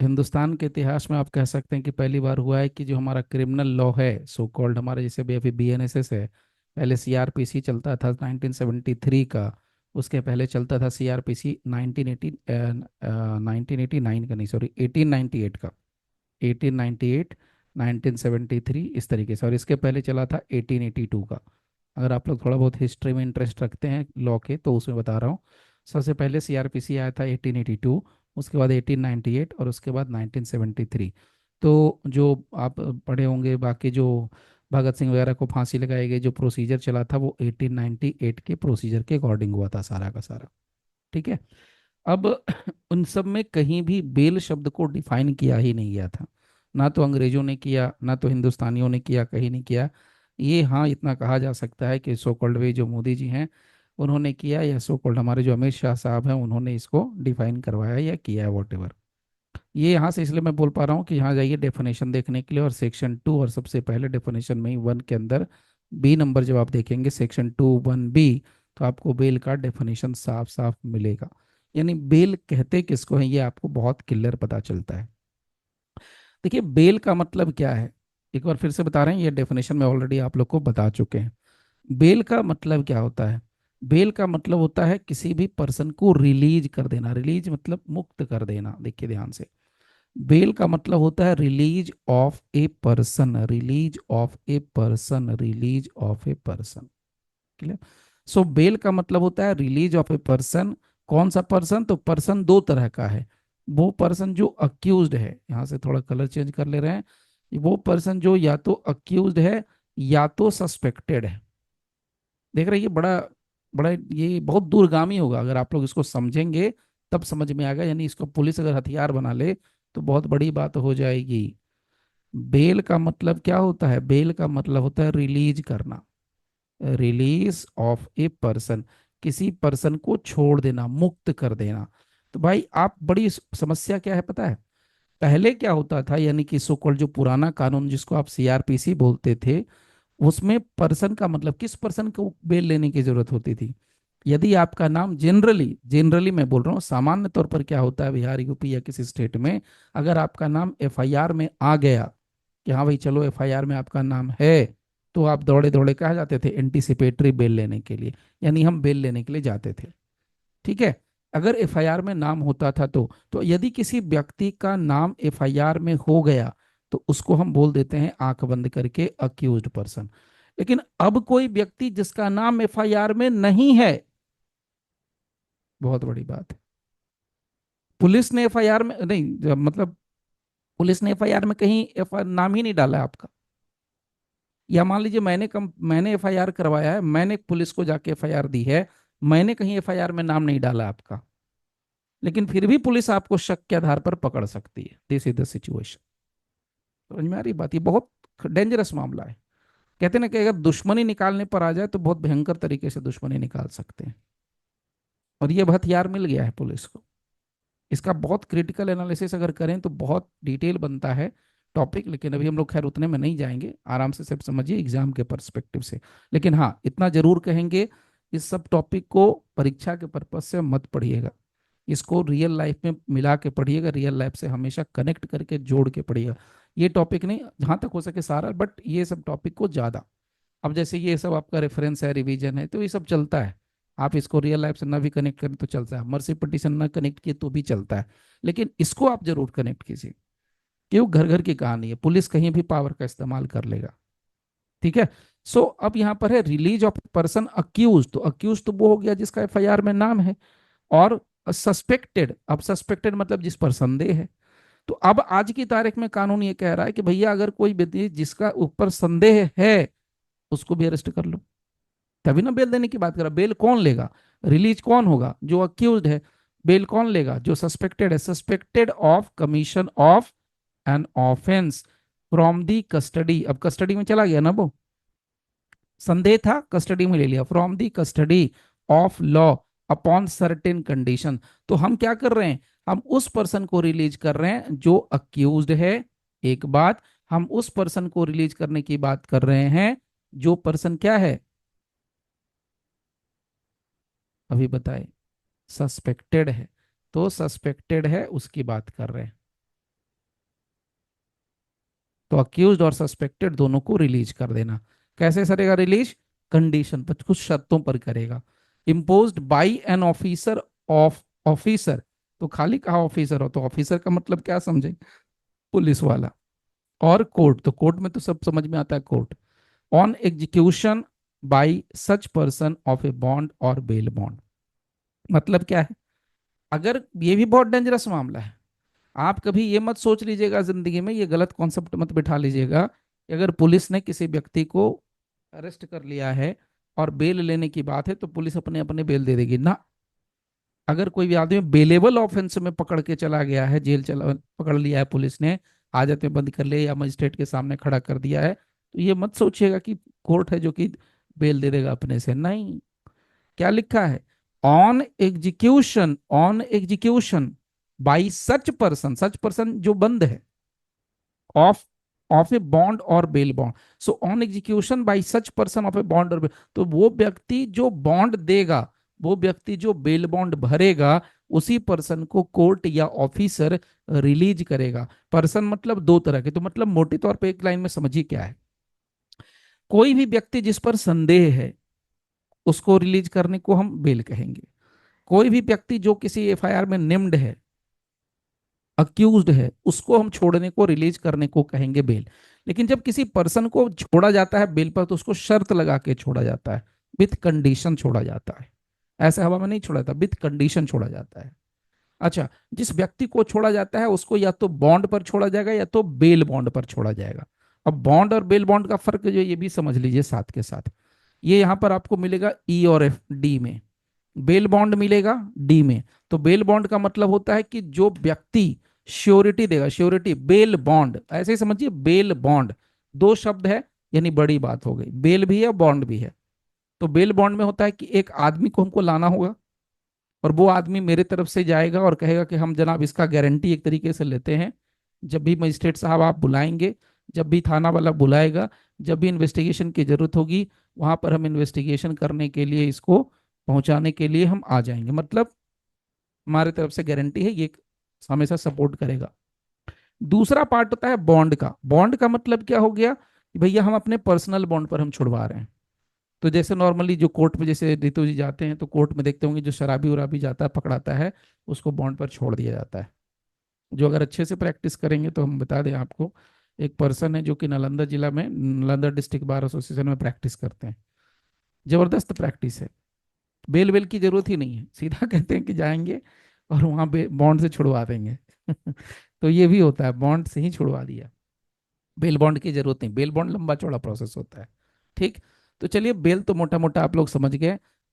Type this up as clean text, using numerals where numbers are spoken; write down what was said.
हिंदुस्तान के इतिहास में आप कह सकते हैं कि पहली बार हुआ है कि जो हमारा क्रिमिनल लॉ है, सो कॉल्ड, हमारे जैसे भी अभी बीएनएसएस है, पहले सीआरपीसी चलता था 1973 का। उसके पहले चलता था सीआरपीसी 1980 1989 का, नहीं सॉरी 1898 का। 1898, 1973 इस तरीके से, और इसके पहले चला था 1882 का। अगर आप लोग थोड़ा बहुत हिस्ट्री में इंटरेस्ट रखते हैं लॉ के, तो उसमें बता रहा हूँ। सबसे पहले सीआरपीसी आया था 1882, उसके बाद 1898, और उसके बाद 1973। तो जो आप पढ़े होंगे बाकी, जो भगत सिंह वगैरह को फांसी लगाई गई, जो प्रोसीजर चला था वो 1898 के प्रोसीजर के अकॉर्डिंग हुआ था सारा का सारा। ठीक है। अब उन सब में कहीं भी बेल शब्द को डिफाइन किया ही नहीं गया था। ना तो अंग्रेजों ने किया, ना तो हिंदुस्तानियों ने किया, कहीं नहीं किया। ये हाँ, इतना कहा जा सकता है कि सो कॉल्ड वे जो मोदी जी हैं उन्होंने किया, या सो कॉल्ड हमारे जो अमित शाह साहब हैं उन्होंने इसको डिफाइन करवाया या किया है, वॉट एवर। ये यहाँ से इसलिए मैं बोल पा रहा हूँ कि यहाँ जाइए डेफिनेशन देखने के लिए, और सेक्शन 2, और सबसे पहले डेफिनेशन में ही 1 के अंदर बी नंबर जब आप देखेंगे सेक्शन 2(1)(b), तो आपको बेल का डेफिनेशन साफ साफ मिलेगा। यानी बेल कहते किसको है, ये आपको बहुत क्लियर पता चलता है। देखिए बेल का मतलब क्या है, एक बार फिर से बता रहे हैं, ये डेफिनेशन में ऑलरेडी आप लोग को बता चुके हैं। बेल का मतलब क्या होता है? बेल का मतलब होता है किसी भी पर्सन को रिलीज कर देना। रिलीज मतलब मुक्त कर देना। देखिए ध्यान से, बेल का मतलब होता है release of a person, release of a person, release of a person. Clear? So bail का मतलब होता है रिलीज ऑफ ए पर्सन। कौन सा पर्सन? तो पर्सन दो तरह का है। वो पर्सन जो अक्यूज्ड है, यहां से थोड़ा कलर चेंज कर ले रहे हैं, वो पर्सन जो या तो अक्यूज्ड है या तो सस्पेक्टेड है। देख रहे हैं, ये बड़ा बड़ा, ये बहुत दूरगामी होगा अगर आप लोग इसको समझेंगे, तब समझ में आएगा। यानी इसको पुलिस अगर हथियार बना ले तो बहुत बड़ी बात हो जाएगी। बेल का मतलब क्या होता है? बेल का मतलब होता है रिलीज करना, रिलीज ऑफ ए पर्सन, किसी पर्सन को छोड़ देना, मुक्त कर देना। तो भाई आप, बड़ी समस्या क्या है पता है? पहले क्या होता था, यानी कि सो कॉल्ड जो पुराना कानून जिसको आप सीआरपीसी बोलते थे, उसमें पर्सन का मतलब किस पर्सन को बेल लेने की जरूरत होती थी? यदि आपका नाम, जनरली जनरली मैं बोल रहा हूँ, सामान्य तौर पर क्या होता है बिहार, यूपी या किसी स्टेट में, अगर आपका नाम एफआईआर में आ गया कि हाँ भाई चलो एफआईआर में आपका नाम है, तो आप दौड़े दौड़े कहा जाते थे एंटीसिपेटरी बेल लेने के लिए, यानी हम बेल लेने के लिए जाते थे। ठीक है। अगर एफआईआर में नाम होता था तो यदि किसी व्यक्ति का नाम एफआईआर में हो गया तो उसको हम बोल देते हैं आंख बंद करके अक्यूज्ड पर्सन। लेकिन अब कोई व्यक्ति जिसका नाम एफआईआर में नहीं है, बहुत बड़ी बात है, पुलिस ने एफआईआर में नहीं, मतलब पुलिस ने एफआईआर में कहीं एफ नाम ही नहीं डाला है आपका, या मान लीजिए मैंने एफआईआर करवाया है, मैंने पुलिस को जाके एफआईआर दी है, मैंने कहीं एफआईआर में नाम नहीं डाला आपका, लेकिन फिर भी पुलिस आपको शक के आधार पर पकड़ सकती है। This is the situation. समझ में आ रही बात? ये बहुत डेंजरस मामला है। कहते हैं ना कि अगर दुश्मनी निकालने पर आ जाए तो बहुत भयंकर तरीके से दुश्मनी निकाल सकते हैं, और ये हथियार मिल गया है पुलिस को। इसका बहुत क्रिटिकल एनालिसिस अगर करें तो बहुत डिटेल बनता है टॉपिक, लेकिन अभी हम लोग खैर उतने में नहीं जाएंगे, आराम से सब समझिए एग्जाम के पर्सपेक्टिव से। लेकिन हाँ, इतना जरूर कहेंगे, इस सब टॉपिक को परीक्षा के पर्पज से मत पढ़िएगा, इसको रियल लाइफ में मिला के पढ़िएगा, रियल लाइफ से हमेशा कनेक्ट करके जोड़ के पढ़िएगा। ये टॉपिक नहीं, जहाँ तक हो सके सारा, बट ये सब टॉपिक को ज़्यादा। अब जैसे ये सब आपका रेफरेंस है, रिवीजन है, तो ये सब चलता है। आप इसको रियल लाइफ से ना भी कनेक्ट करें तो चलता है, मर्सी पिटिशन ना कनेक्ट किए तो भी चलता है, लेकिन इसको आप जरूर कनेक्ट कीजिए। क्यों? घर घर की कहानी है, पुलिस कहीं भी पावर का इस्तेमाल कर लेगा। ठीक है। सो अब यहाँ पर है रिलीज ऑफ पर्सन अक्यूज, तो अक्यूज तो वो हो गया जिसका एफआईआर में नाम है, और सस्पेक्टेड, अब सस्पेक्टेड मतलब जिस पर संदेह है। तो अब आज की तारीख में कानून ये कह रहा है कि भैया अगर कोई व्यक्ति जिसका ऊपर संदेह है उसको भी अरेस्ट कर लो। तभी ना बेल देने की बात कर रहा। बेल कौन लेगा? रिलीज कौन होगा? जो अक्यूज्ड है। बेल कौन लेगा? जो सस्पेक्टेड है, suspected of commission of an offence from the custody. अब कस्टडी में चला गया ना वो, संदेह था, कस्टडी में ले लिया, from the custody of law upon certain condition. तो हम क्या कर रहे हैं? हम उस पर्सन को रिलीज कर रहे हैं जो अक्यूज्ड है। एक बात, हम उस पर्सन को रिलीज करने की बात कर रहे हैं जो पर्सन क्या है, अभी बताए, सस्पेक्टेड है। तो सस्पेक्टेड है उसकी बात कर रहे हैं। तो अक्यूज्ड और सस्पेक्टेड दोनों को रिलीज कर देना। कैसे करेगा रिलीज? कंडीशन पर, कुछ शर्तों पर करेगा। Imposed by an officer of officer, तो खाली कहा ऑफिसर हो तो ऑफिसर का मतलब क्या समझे? पुलिस वाला। और कोर्ट, तो कोर्ट में तो सब समझ में आता है, court. On execution by such person of a bond और बेल बॉन्ड, मतलब क्या है? अगर ये भी बहुत डेंजरस मामला है, आप कभी ये मत सोच लीजिएगा जिंदगी में, ये गलत कॉन्सेप्ट मत बिठा लीजिएगा कि अगर पुलिस ने किसी व्यक्ति को अरेस्ट कर लिया है और बेल लेने की बात है तो पुलिस अपने अपने बेल दे देगी ना। अगर कोई भी आदमी बेलेबल ऑफेंस में पकड़ के चला गया है, जेल चला पकड़ लिया है पुलिस ने, हाजत में बंद कर लिया या मजिस्ट्रेट के सामने खड़ा कर दिया है, तो ये मत सोचिएगा कि कोर्ट है जो कि बेल दे देगा अपने से, नहीं। क्या लिखा है? On execution by such person, such person जो बंद है, ऑफ ऑफ ए बॉन्ड और bail bond. So on execution by such person of a bond और बेल, तो वो व्यक्ति जो बॉन्ड देगा, वो व्यक्ति जो बेल बॉन्ड भरेगा, उसी पर्सन को कोर्ट या ऑफिसर रिलीज करेगा। पर्सन मतलब दो तरह के, तो मतलब मोटे तौर पे एक लाइन में समझिए क्या है। कोई भी व्यक्ति जिस पर संदेह है उसको रिलीज करने को हम बेल कहेंगे। कोई भी व्यक्ति जो किसी एफआईआर में नेम्ड है, अक्यूज्ड है, उसको हम छोड़ने को, रिलीज करने को कहेंगे बेल। लेकिन जब किसी पर्सन को छोड़ा जाता है बेल पर, तो उसको शर्त लगा के छोड़ा जाता है, विथ कंडीशन छोड़ा जाता है। ऐसे हवा में नहीं छोड़ा जाता, विथ कंडीशन छोड़ा जाता है। अच्छा, जिस व्यक्ति को छोड़ा जाता है उसको या तो बॉन्ड पर छोड़ा जाएगा या तो बेल बॉन्ड पर छोड़ा जाएगा। अब बॉन्ड और बेल बॉन्ड का फर्क जो ये भी समझ लीजिए साथ के साथ। ये यहां पर आपको मिलेगा ई और एफ डी में, बेल बॉन्ड मिलेगा डी में। तो बेल बॉन्ड का मतलब होता है कि जो व्यक्ति श्योरिटी देगा, श्योरिटी बेल बॉन्ड, ऐसे ही समझिए, बेल बॉन्ड दो शब्द है, यानी बड़ी बात हो गई, बेल भी है बॉन्ड भी है। तो बेल बॉन्ड में होता है कि एक आदमी को हमको लाना होगा, और वो आदमी मेरे तरफ से जाएगा और कहेगा कि हम जनाब इसका गारंटी एक तरीके से लेते हैं, जब भी मजिस्ट्रेट साहब आप बुलाएंगे, जब भी थाना वाला बुलाएगा, जब भी इन्वेस्टिगेशन की जरूरत होगी, वहां पर हम इन्वेस्टिगेशन करने के लिए, इसको पहुंचाने के लिए हम आ जाएंगे, मतलब हमारी तरफ से गारंटी है, ये हमेशा सपोर्ट करेगा। दूसरा पार्ट होता है बॉन्ड का। बॉन्ड का मतलब क्या हो गया कि भैया हम अपने पर्सनल बॉन्ड पर हम छुड़वा रहे हैं। तो जैसे नॉर्मली जो कोर्ट में, जैसे रितु जी जाते हैं तो कोर्ट में देखते होंगे जो शराबी उराबी जाता है पकड़ाता है, उसको बॉन्ड पर छोड़ दिया जाता है। जो अगर अच्छे से प्रैक्टिस करेंगे तो हम बता दें आपको, एक पर्सन है जो कि नालंदा जिला में, नालंदा डिस्ट्रिक्ट बार एसोसिएशन में प्रैक्टिस करते हैं। जबरदस्त प्रैक्टिस है, बेल वेल की जरूरत ही नहीं है, सीधा कहते हैं कि जाएंगे और वहां बॉन्ड से छुड़वा देंगे। तो ये भी होता है, बॉन्ड से ही छुड़वा दिया, बेल बॉन्ड की जरूरत नहीं। बेल बॉन्ड लंबा चौड़ा प्रोसेस होता है। ठीक। तो चलिए, बेल तो मोटा मोटा आप लोग समझ गए।